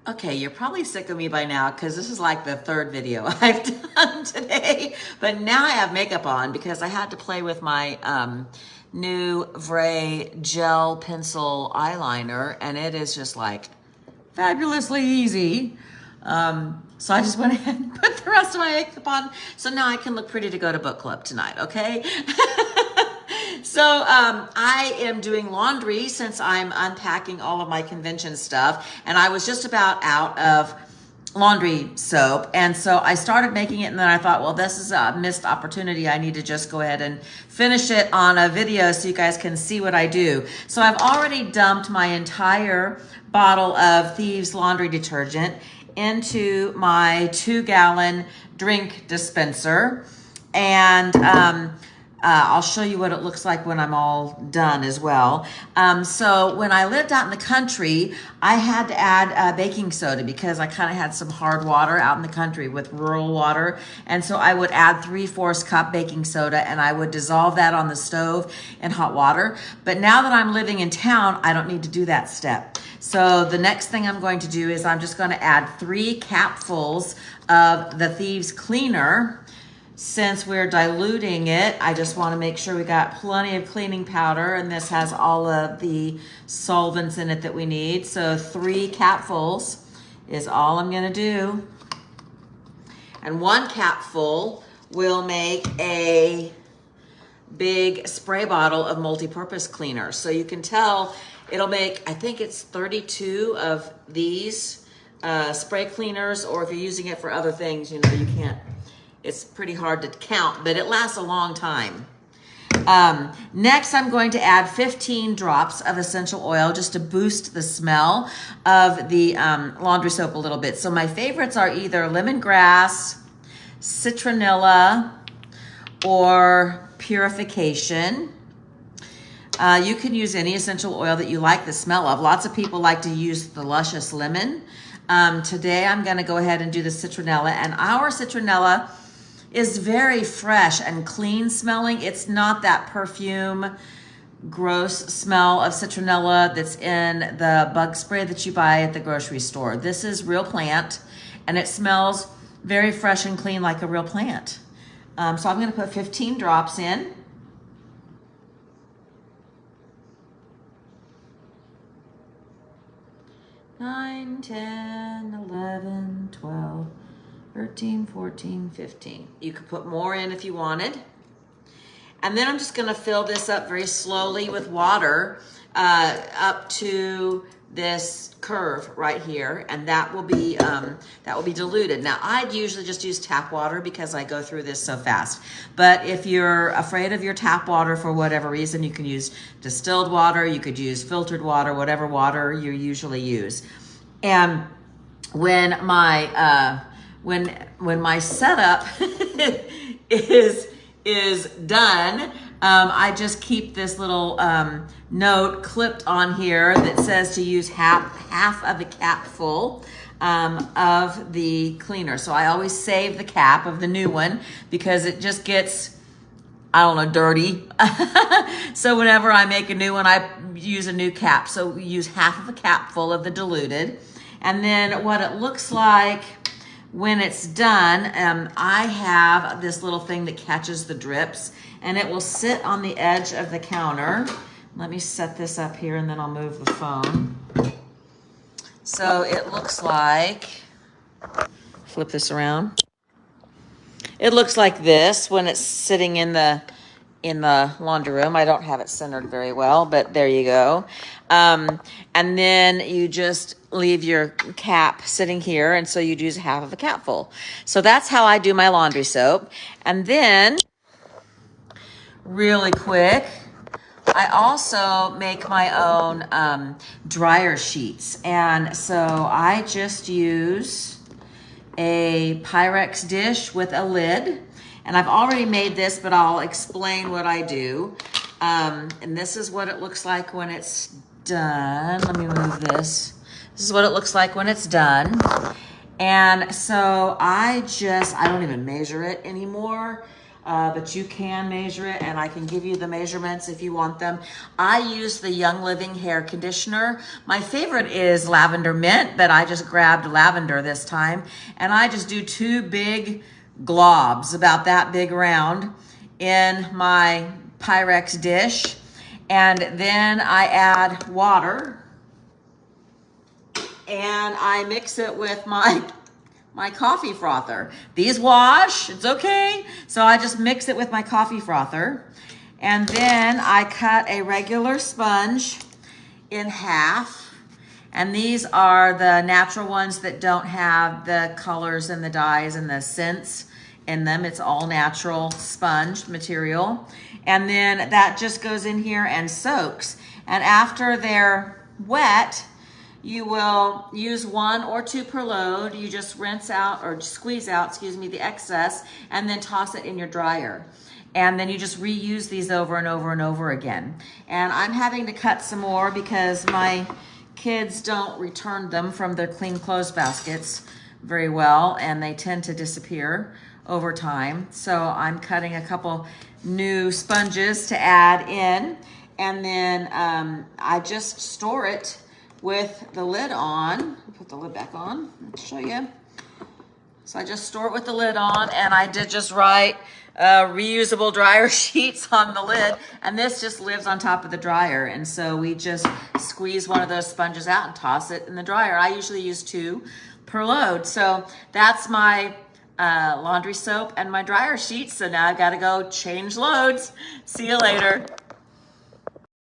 Okay, you're probably sick of me by now because this is like the third video I've done today. But now I have makeup on because I had to play with my new Vray gel pencil eyeliner, and it is just like fabulously easy. So I just went ahead and put the rest of my makeup on. So now I can look pretty to go to book club tonight, okay? So I am doing laundry since I'm unpacking all of my convention stuff, and I was just about out of laundry soap, and so I started making it, and then I thought, well, this is a missed opportunity. I need to just go ahead and finish it on a video so you guys can see what I do. So I've already dumped my entire bottle of Thieves laundry detergent into my 2-gallon drink dispenser, and I'll show you what it looks like when I'm all done as well. So when I lived out in the country, I had to add baking soda because I kind of had some hard water out in the country with rural water. And so I would add 3/4 cup baking soda, and I would dissolve that on the stove in hot water. But now that I'm living in town, I don't need to do that step. So the next thing I'm going to do is I'm just going to add 3 capfuls of the Thieves cleaner. Since we're diluting it, I just want to make sure we got plenty of cleaning powder, and this has all of the solvents in it that we need. So 3 capfuls is all I'm going to do. And 1 capful will make a big spray bottle of multi-purpose cleaner. So you can tell it'll make, I think it's 32 of these spray cleaners, or if you're using it for other things, you know, you can't. It's pretty hard to count, but it lasts a long time. Next, I'm going to add 15 drops of essential oil just to boost the smell of the laundry soap a little bit. So my favorites are either lemongrass, citronella, or purification. You can use any essential oil that you like the smell of. Lots of people like to use the luscious lemon. Today, I'm going to go ahead and do the citronella, and our citronella is very fresh and clean smelling. It's not that perfume, gross smell of citronella that's in the bug spray that you buy at the grocery store. This is real plant, and it smells very fresh and clean like a real plant. So I'm gonna put 15 drops in. Nine, 10, 11, 12, 13, 14, 15. You could put more in if you wanted. And then I'm just gonna fill this up very slowly with water up to this curve right here, and that will be diluted. Now, I'd usually just use tap water because I go through this so fast. But if you're afraid of your tap water for whatever reason, you can use distilled water, you could use filtered water, whatever water you usually use. And when my setup is done, I just keep this little note clipped on here that says to use half of a capful of the cleaner. So I always save the cap of the new one because it just gets, I don't know, dirty. So whenever I make a new one, I use a new cap. So we use half of a capful of the diluted. And then what it looks like when it's done, I have this little thing that catches the drips, and it will sit on the edge of the counter. Let me set this up here, and then I'll move the phone. So it looks like, flip this around. It looks like this when it's sitting in the laundry room. I don't have it centered very well, but there you go. And then you just leave your cap sitting here, and so you'd use half of a capful. So that's how I do my laundry soap. And then, really quick, I also make my own dryer sheets. And so I just use a Pyrex dish with a lid. And I've already made this, but I'll explain what I do. And this is what it looks like when it's done. Let me move this. This is what it looks like when it's done. And so I don't even measure it anymore. but you can measure it, and I can give you the measurements if you want them. I use the Young Living hair conditioner. My favorite is lavender mint, but I just grabbed lavender this time, and I just do 2 big globs, about that big around, in my Pyrex dish, and then I add water, and I mix it with my coffee frother. These wash, it's okay. So I just mix it with my coffee frother. And then I cut a regular sponge in half. And these are the natural ones that don't have the colors and the dyes and the scents in them. It's all natural sponge material. And then that just goes in here and soaks. And after they're wet, you will use 1 or 2 per load. You just rinse out or squeeze out, excuse me, the excess, and then toss it in your dryer. And then you just reuse these over and over and over again. And I'm having to cut some more because my kids don't return them from their clean clothes baskets very well, and they tend to disappear over time. So I'm cutting a couple new sponges to add in, and then I just store it with the lid on. Put the lid back on, I'll show you. So I just store it with the lid on, and I did just write reusable dryer sheets on the lid, and this just lives on top of the dryer. And so we just squeeze one of those sponges out and toss it in the dryer. I usually use 2 per load. So that's my laundry soap and my dryer sheets. So now I've got to go change loads. See you later.